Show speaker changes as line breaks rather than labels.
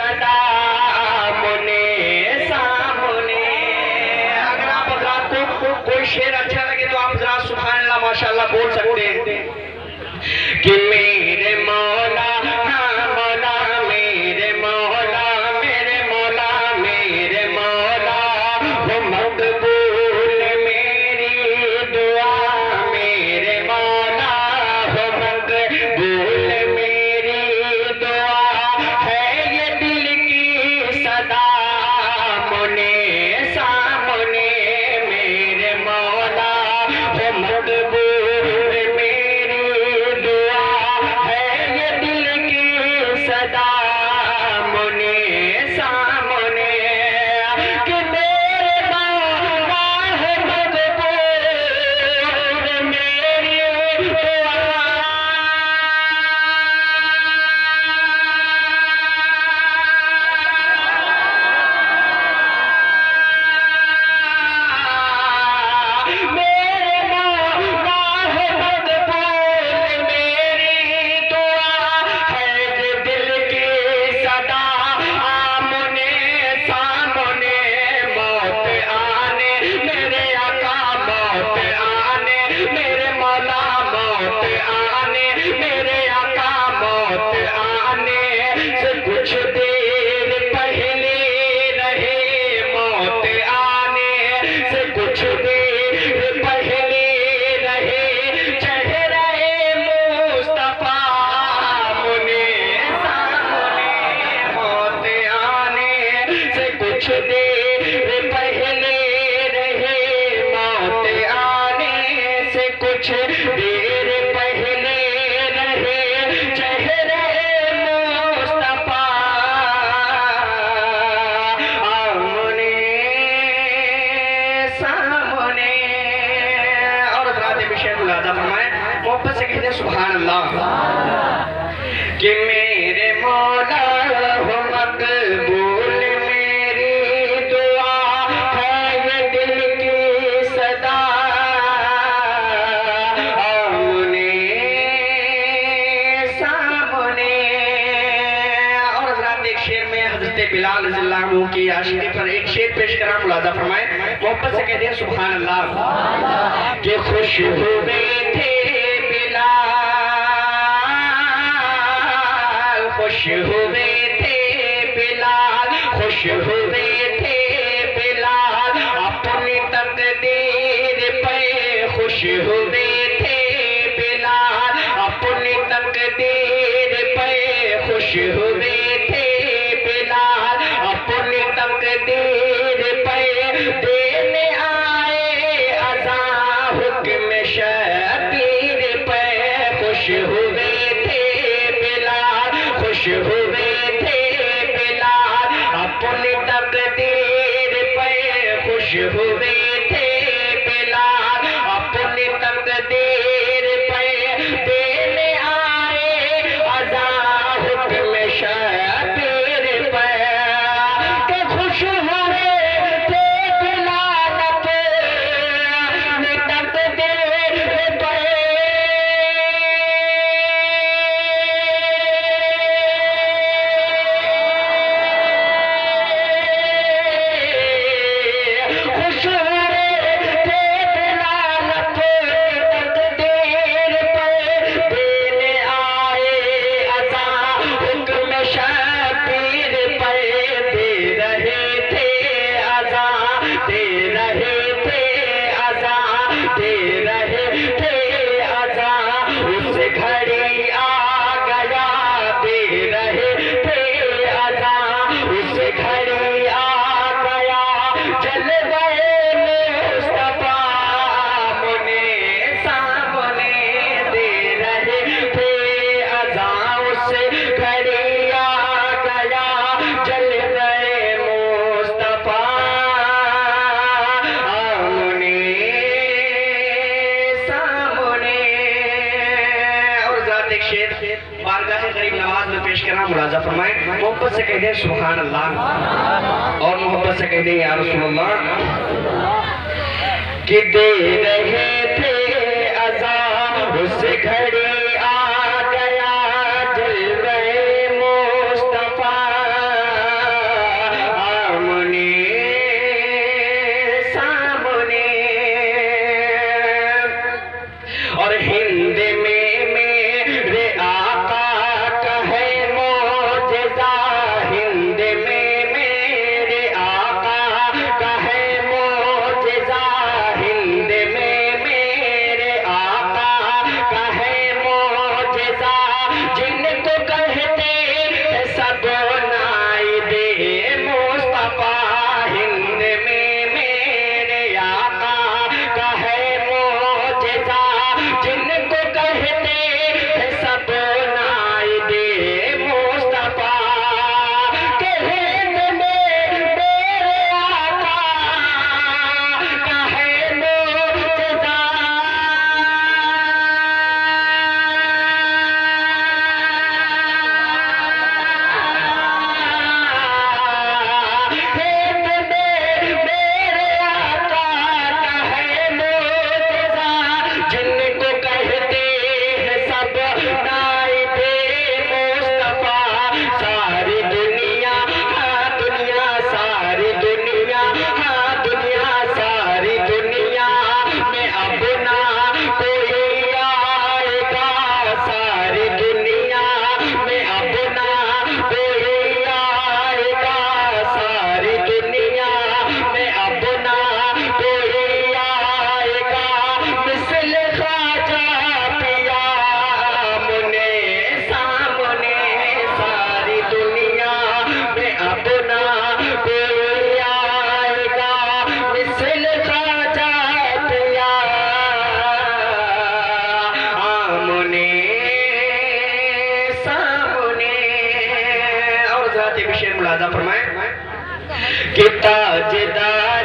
सदा मुने सामने। अगर आप हजरात को कोई शेर अच्छा लगे तो आप जरा सुभान अल्लाह माशाअल्लाह बोल सकते हैं कि मेरे मौला हाँ मौला मेरे मौला मेरे मौला मेरे मौला वो मकबूल मेरी दुआ मेरे मौला वो मकबूल मेरी दुआ है ये दिल की सदा मुने सामने मेरे मौला वो मकबूल मेरी दुआ है ये दिल की सदा मुने सामने कि मेरे मौला है मकबूल मेरी दुआ। मेरे मौला है मकबूल मेरी दुआ है ये दिल की सदा आमने सामने मौत आने मेरे आका मौत आने मेरे मौला मौत आने मेरे आका मौत आने से कुछ देर पहले रहे मौत आने से कुछ देर पहले रहे चेहरे मुस्तफा मुने सामने मौत आने से कुछ देर पहले रहे मौत आने से कुछ देर पहले रहे चेहरे मुस्तफा आमने सामने। और हज़रात विषय मुलाज़ा फरमाएं मोहब्बत से कहते हैं सुभान अल्लाह कि मेरे मौला हो मकबूल मेरी दुआ है ये दिल की सदा आमने सामने। और हज़रात एक शेर में हज़रत बिलाल रज़ियल्लाहु अन्हु की आशिकी पर एक शेर पेश करा मुलाज़ा फरमाएं मोहब्बत से कहते हैं सुभान अल्लाह कि खुश हुए थे बिलाल खुश हुए थे बिलाल खुश हुए थे बिलाल अपनी तकदीर पे खुश हुए थे बिलाल अपनी तकदीर पे खुश हुए थे बिलाल अपनी तकदीर पे देने आए अज़ा हुक्म शबीर पे खुश हुए थे बिलाल खुश हुए थे बिलाल अपनी तकदीर पे खुश हुए थे बिलाल अपनी तकदीर पे देने आए अज़ा हुक्म शबीर पे कि खुश हुए थे बिलाल अपनी तकदीर पे खुश हुए थे बिलाल अपनी तकदीर पे देने आए अज़ा हुक्म शबीर पे दे रहे थे अज़ा दे रहे थे अज़ा दे रहे थे अज़ा उस घड़ी आ गया दे रहे थे अज़ा उस घड़ी आ गया जल गए मुस्तफा मुने सामने दे रहे थे अज़ा उस घड़ी आ गया जल गए मुस्तफा आमने सामने। और ज़ात एक शेर बारगाह गरीब नवाज में पेश करना मुलाज़ा फरमाएं मोहब्बत से कहते हैं सुभान अल्लाह और मोहब्बत से कहते हैं या रसूल अल्लाह कि दे रहे थे अज़ा उस घड़ी आ गया जलवे मुस्तफा मुलाजा फरमाए कि ताजदार